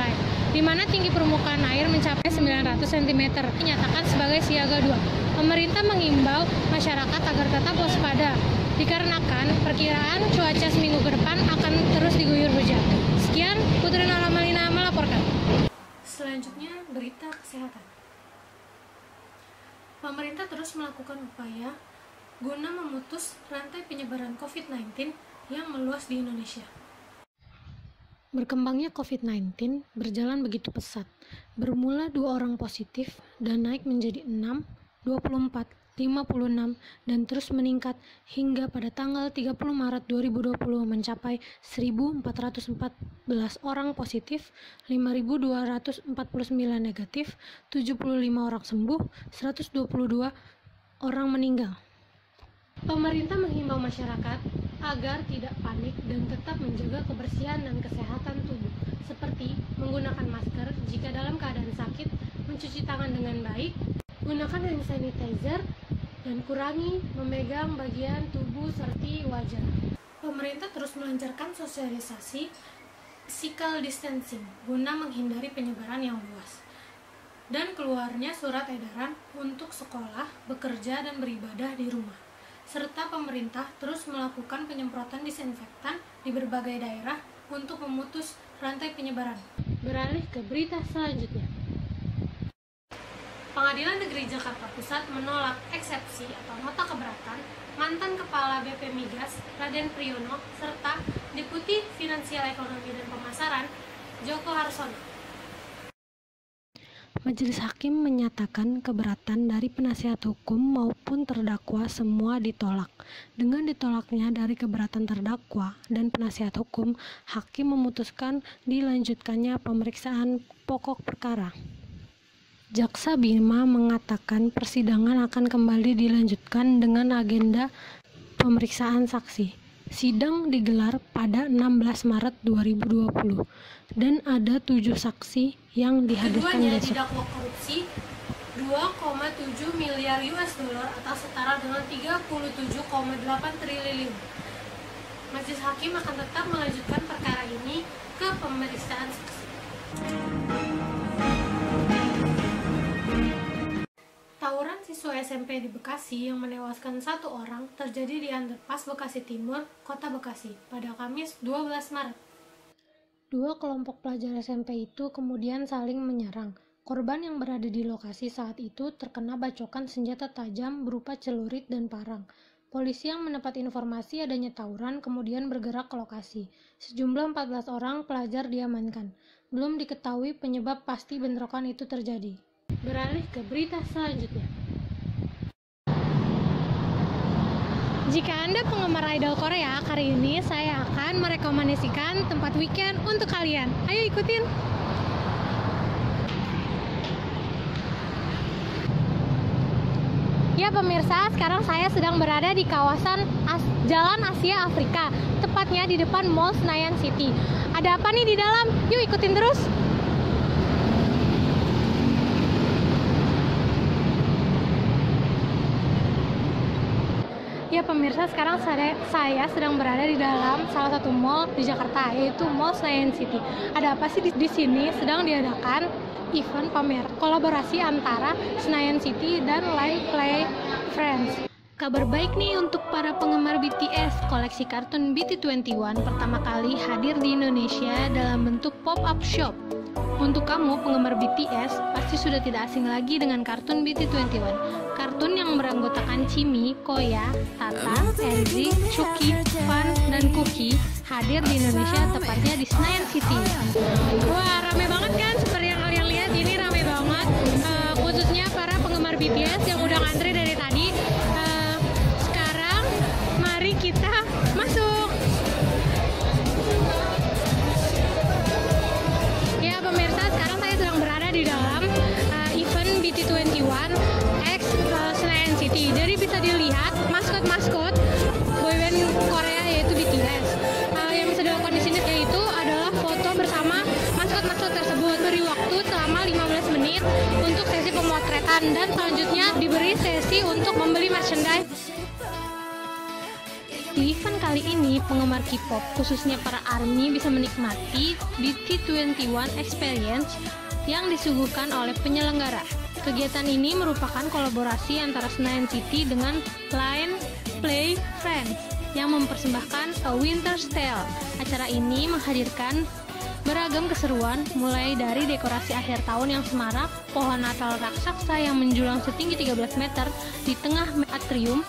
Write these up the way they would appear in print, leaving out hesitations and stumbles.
Manggarai, di mana tinggi permukaan air mencapai 900 cm, dinyatakan sebagai siaga 2. Pemerintah mengimbau masyarakat agar tetap waspada, dikarenakan perkiraan cuaca seminggu ke depan akan terus diguyur hujan. Sekian, Putri Nala Malina melaporkan. Selanjutnya, berita kesehatan. Pemerintah terus melakukan upaya guna memutus rantai penyebaran COVID-19 yang meluas di Indonesia. Berkembangnya COVID-19 berjalan begitu pesat, bermula 2 orang positif dan naik menjadi 6, 24, 56, dan terus meningkat hingga pada tanggal 30 Maret 2020 mencapai 1.414 orang positif, 5.249 negatif, 75 orang sembuh, 122 orang meninggal. Pemerintah menghimbau masyarakat agar tidak panik dan tetap menjaga kebersihan dan kesehatan tubuh, seperti menggunakan masker jika dalam keadaan sakit, mencuci tangan dengan baik, gunakan hand sanitizer, dan kurangi memegang bagian tubuh seperti wajah. Pemerintah terus melancarkan sosialisasi physical distancing guna menghindari penyebaran yang luas, dan keluarnya surat edaran untuk sekolah, bekerja, dan beribadah di rumah. Serta pemerintah terus melakukan penyemprotan disinfektan di berbagai daerah untuk memutus rantai penyebaran. Beralih ke berita selanjutnya. Pengadilan Negeri Jakarta Pusat menolak eksepsi atau nota keberatan mantan Kepala BP Migas Raden Priyono serta Deputi Finansial Ekonomi dan Pemasaran Joko Harsono. Majelis Hakim menyatakan keberatan dari penasihat hukum maupun terdakwa semua ditolak. Dengan ditolaknya dari keberatan terdakwa dan penasihat hukum, Hakim memutuskan dilanjutkannya pemeriksaan pokok perkara. Jaksa Bima mengatakan persidangan akan kembali dilanjutkan dengan agenda pemeriksaan saksi. Sidang digelar pada 16 Maret 2020 dan ada 7 saksi yang dihadirkan besok. Didakwa korupsi 2,7 miliar US dollar atau setara dengan 37,8 triliun. Majelis Hakim akan tetap melanjutkan perkara ini ke pemeriksaan saksi. Tawuran siswa SMP di Bekasi yang menewaskan 1 orang terjadi di Underpass Bekasi Timur, Kota Bekasi, pada Kamis 12 Maret. 2 kelompok pelajar SMP itu kemudian saling menyerang. Korban yang berada di lokasi saat itu terkena bacokan senjata tajam berupa celurit dan parang. Polisi yang mendapat informasi adanya tawuran kemudian bergerak ke lokasi. Sejumlah 14 orang pelajar diamankan. Belum diketahui penyebab pasti bentrokan itu terjadi. Beralih ke berita selanjutnya. Jika Anda penggemar idol Korea, kali ini saya akan merekomendasikan tempat weekend untuk kalian. Ayo ikutin! Ya pemirsa, sekarang saya sedang berada di kawasan Jalan Asia Afrika, tepatnya di depan Mall Senayan City. Ada apa nih di dalam? Yuk ikutin terus! Ya pemirsa, sekarang saya sedang berada di dalam salah satu mall di Jakarta, yaitu Mall Senayan City. Ada apa sih di sini? Sedang diadakan event pamer kolaborasi antara Senayan City dan Line Play Friends. Kabar baik nih untuk para penggemar BTS, koleksi kartun BT21 pertama kali hadir di Indonesia dalam bentuk pop-up shop. Untuk kamu penggemar BTS, pasti sudah tidak asing lagi dengan kartun BT21. Kartun yang beranggotakan Chimi, Koya, Tata, Enzy, Chucky, Fan, dan Cookie hadir di Indonesia, tepatnya di Senayan City. Wah, rame banget kan? Seperti yang kalian lihat, ini rame banget. Khususnya para penggemar BTS yang udah ngantri dari tadi. Sekarang, mari kita masuk. Ya pemirsa, sekarang saya sedang berada di dalam event BT21 X Senayan City. Jadi bisa dilihat maskot-maskot boyband Korea yaitu BTS. Yang bisa dilakukan di sini yaitu adalah foto bersama maskot-maskot tersebut. Beri waktu selama 15 menit untuk sesi pemotretan dan selanjutnya diberi sesi untuk membeli merchandise. Di event kali ini, penggemar K-pop, khususnya para ARMY, bisa menikmati BT21 Experience yang disuguhkan oleh penyelenggara. Kegiatan ini merupakan kolaborasi antara Senayan City dengan Line Play Friends yang mempersembahkan A Winter's Tale. Acara ini menghadirkan beragam keseruan, mulai dari dekorasi akhir tahun yang semarak, pohon Natal raksasa yang menjulang setinggi 13 meter di tengah atrium,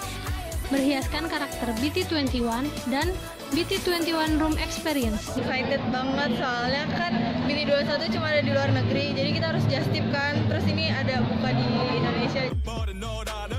berhiaskan karakter BT21 dan BT21 Room Experience. Excited banget soalnya kan BT21 cuma ada di luar negeri, jadi kita harus just tip kan. Terus ini ada buka di Indonesia.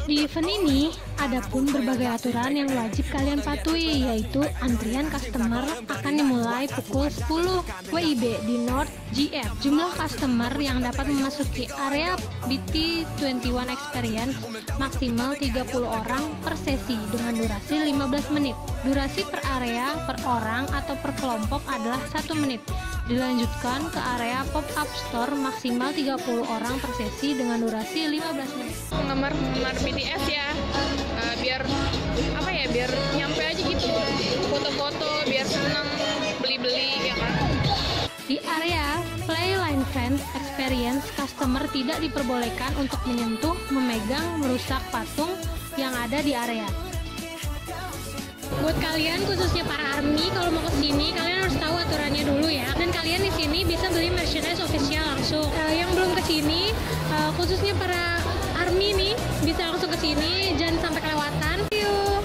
Di event ini, ada pun berbagai aturan yang wajib kalian patuhi, yaitu antrian customer akan dimulai pukul 10 WIB di North GF. Jumlah customer yang dapat memasuki area BT21 Experience maksimal 30 orang per sesi dengan durasi 15 menit. Durasi per area, per orang, atau per kelompok adalah 1 menit. Dilanjutkan ke area pop-up store maksimal 30 orang per sesi dengan durasi 15 menit. Penggemar BTS ya, biar nyampe aja gitu, foto-foto, biar seneng, beli-beli ya kan. Di area Playline Friends Experience, customer tidak diperbolehkan untuk menyentuh, memegang, merusak patung yang ada di area. Buat kalian, khususnya para ARMY, kalau mau kesini kalian harus tahu aturannya dulu ya. Dan kalian di sini bisa beli merchandise official langsung. Yang belum kesini, khususnya para ARMY nih, bisa langsung kesini, jangan sampai kelewatan. Yuk.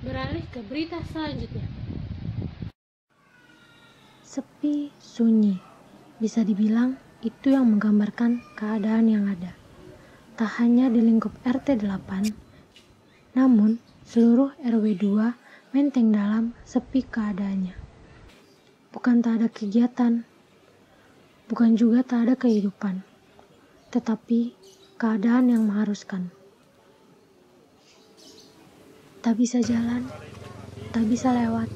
Beralih ke berita selanjutnya. Sepi, sunyi. Bisa dibilang itu yang menggambarkan keadaan yang ada. Tak hanya di lingkup RT 8, namun seluruh RW 2 Menteng Dalam sepi keadaannya. Bukan tak ada kegiatan, bukan juga tak ada kehidupan, tetapi keadaan yang mengharuskan. Tak bisa jalan, tak bisa lewat,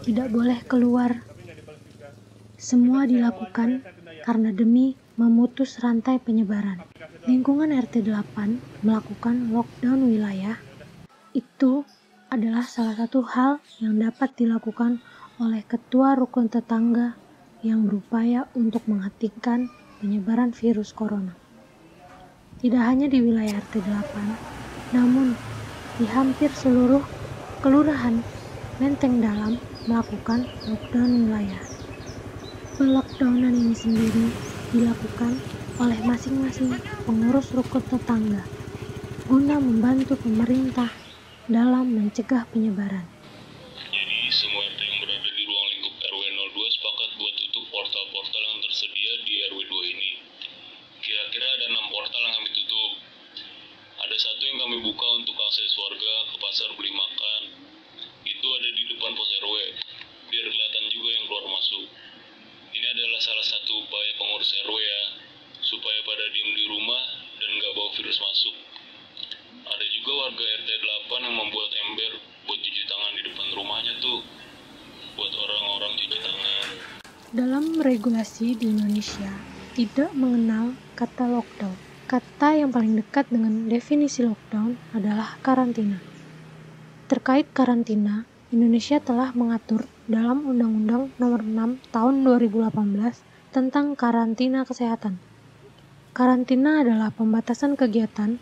tidak boleh keluar. Semua dilakukan karena demi memutus rantai penyebaran. Lingkungan RT 8 melakukan lockdown wilayah. Itu adalah salah satu hal yang dapat dilakukan oleh ketua rukun tetangga yang berupaya untuk menghentikan penyebaran virus corona. Tidak hanya di wilayah RT 8, namun di hampir seluruh kelurahan Menteng Dalam melakukan lockdown wilayah. Lockdownan ini sendiri dilakukan oleh masing-masing pengurus rukun tetangga guna membantu pemerintah dalam mencegah penyebaran. Jadi semua RT yang berada di ruang lingkup RW 02 sepakat buat tutup portal-portal yang tersedia di RW 2 ini. Kira-kira ada 6 portal yang kami tutup. Ada satu yang kami buka untuk akses warga ke pasar beli makan. Itu ada di depan pos RW, biar kelihatan juga yang keluar masuk. Ini adalah salah satu upaya pengurus RW ya, supaya pada diem di rumah dan nggak bawa virus masuk. Ada juga warga RT 8 yang membuat ember buat cuci tangan di depan rumahnya tuh, buat orang-orang cuci tangan. Dalam regulasi di Indonesia, tidak mengenal kata lockdown. Kata yang paling dekat dengan definisi lockdown adalah karantina. Terkait karantina, Indonesia telah mengatur dalam Undang-Undang Nomor 6 Tahun 2018 tentang karantina kesehatan. Karantina adalah pembatasan kegiatan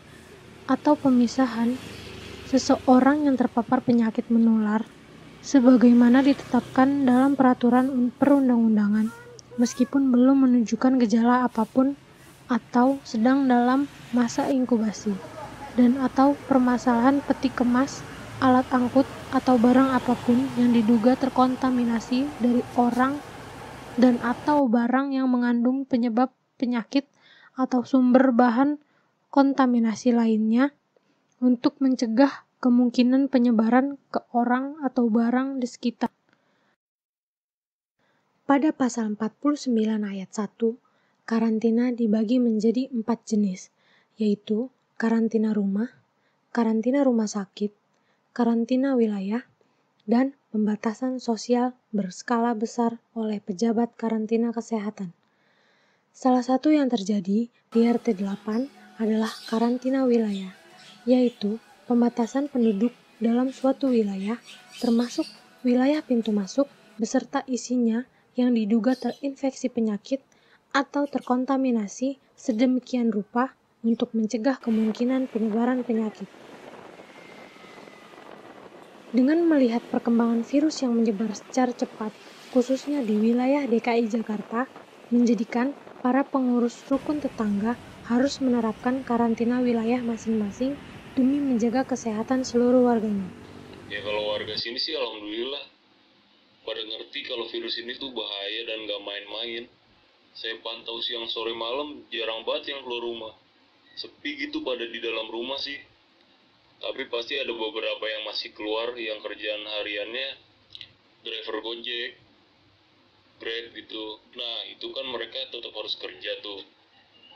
atau pemisahan seseorang yang terpapar penyakit menular sebagaimana ditetapkan dalam peraturan perundang-undangan meskipun belum menunjukkan gejala apapun atau sedang dalam masa inkubasi dan atau permasalahan peti kemas, alat angkut, atau barang apapun yang diduga terkontaminasi dari orang dan atau barang yang mengandung penyebab penyakit atau sumber bahan kontaminasi lainnya untuk mencegah kemungkinan penyebaran ke orang atau barang di sekitar. Pada pasal 49 ayat 1, karantina dibagi menjadi 4 jenis, yaitu karantina rumah sakit, karantina wilayah, dan pembatasan sosial berskala besar oleh pejabat karantina kesehatan. Salah satu yang terjadi di RT 8 adalah karantina wilayah, yaitu pembatasan penduduk dalam suatu wilayah, termasuk wilayah pintu masuk beserta isinya yang diduga terinfeksi penyakit atau terkontaminasi sedemikian rupa untuk mencegah kemungkinan penyebaran penyakit. Dengan melihat perkembangan virus yang menyebar secara cepat, khususnya di wilayah DKI Jakarta, menjadikan para pengurus rukun tetangga harus menerapkan karantina wilayah masing-masing demi menjaga kesehatan seluruh warganya. Ya kalau warga sini sih alhamdulillah pada ngerti kalau virus ini tuh bahaya dan gak main-main. Saya pantau siang sore malam jarang banget yang keluar rumah. Sepi gitu pada di dalam rumah sih. Tapi pasti ada beberapa yang masih keluar yang kerjaan hariannya driver Gojek, Grab gitu. Nah itu kan mereka tetap harus kerja tuh.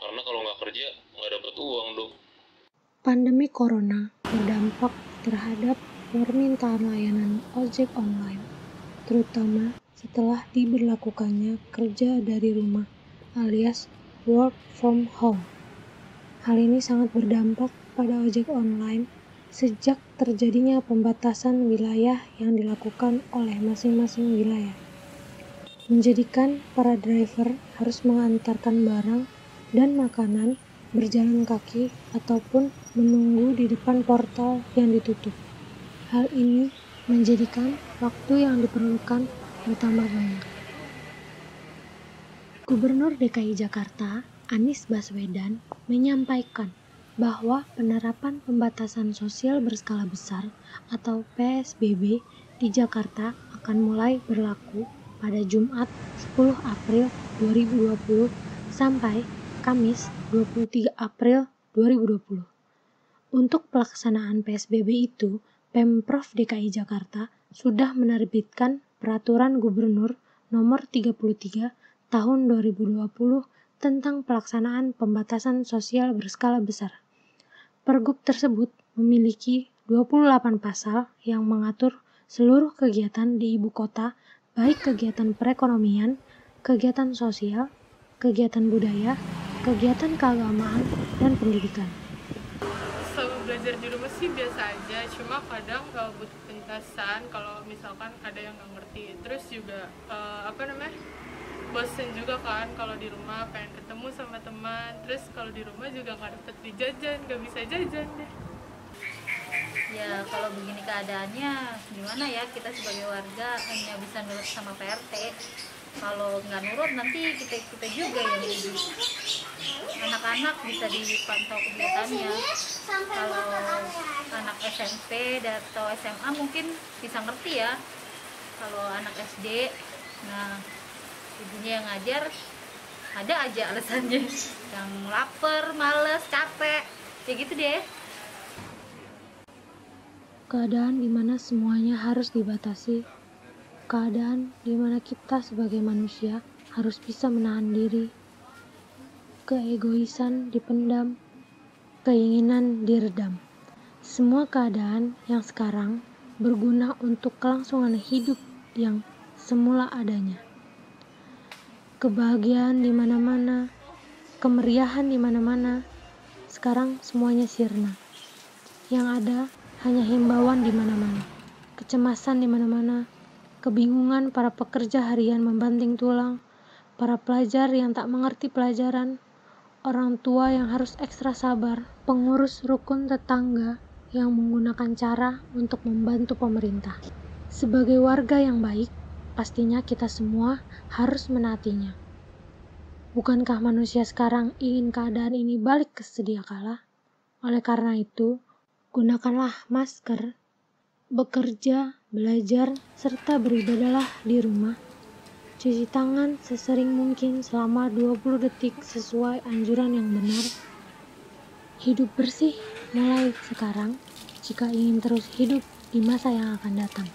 Karena kalau nggak kerja nggak dapat uang dong. Pandemi Corona berdampak terhadap permintaan layanan ojek online, terutama setelah diberlakukannya kerja dari rumah alias work from home. Hal ini sangat berdampak pada ojek online sejak terjadinya pembatasan wilayah yang dilakukan oleh masing-masing wilayah, menjadikan para driver harus mengantarkan barang dan makanan berjalan kaki ataupun menunggu di depan portal yang ditutup. Hal ini menjadikan waktu yang diperlukan bertambah banyak. Gubernur DKI Jakarta, Anies Baswedan, menyampaikan bahwa penerapan pembatasan sosial berskala besar atau PSBB di Jakarta akan mulai berlaku pada Jumat 10 April 2020 sampai Kamis 23 April 2020. Untuk pelaksanaan PSBB itu, Pemprov DKI Jakarta sudah menerbitkan Peraturan Gubernur Nomor 33 Tahun 2020 tentang pelaksanaan pembatasan sosial berskala besar. Pergub tersebut memiliki 28 pasal yang mengatur seluruh kegiatan di ibu kota, baik kegiatan perekonomian, kegiatan sosial, kegiatan budaya, kegiatan keagamaan, dan pendidikan. Selama belajar di rumah sih biasa aja, cuma kadang butuh penjelasan kalau misalkan ada yang nggak ngerti. Terus juga bosen juga kan kalau di rumah, pengen ketemu sama teman. Terus kalau di rumah juga nggak dapet beli jajan, nggak bisa jajan deh. Ya kalau begini keadaannya gimana ya, kita sebagai warga hanya bisa nurut sama PRT. Kalau nggak nurut nanti kita juga yang jadi. Anak-anak bisa dipantau kegiatannya. Kalau anak SMP atau SMA mungkin bisa ngerti ya. Kalau anak SD, nah ibunya yang ngajar ada aja alasannya, yang lapar, males, capek, ya gitu deh. Keadaan di mana semuanya harus dibatasi, keadaan di mana kita sebagai manusia harus bisa menahan diri, keegoisan dipendam, keinginan diredam. Semua keadaan yang sekarang berguna untuk kelangsungan hidup yang semula adanya. Kebahagiaan di mana-mana, kemeriahan di mana-mana, sekarang semuanya sirna. Yang ada hanya himbauan di mana-mana, kecemasan di mana-mana, kebingungan para pekerja harian membanting tulang, para pelajar yang tak mengerti pelajaran, orang tua yang harus ekstra sabar, pengurus rukun tetangga yang menggunakan cara untuk membantu pemerintah. Sebagai warga yang baik, pastinya kita semua harus menaatinya. Bukankah manusia sekarang ingin keadaan ini balik ke sedia kala? Oleh karena itu, gunakanlah masker, bekerja, belajar, serta beribadahlah di rumah. Cuci tangan sesering mungkin selama 20 detik sesuai anjuran yang benar. Hidup bersih mulai sekarang jika ingin terus hidup di masa yang akan datang.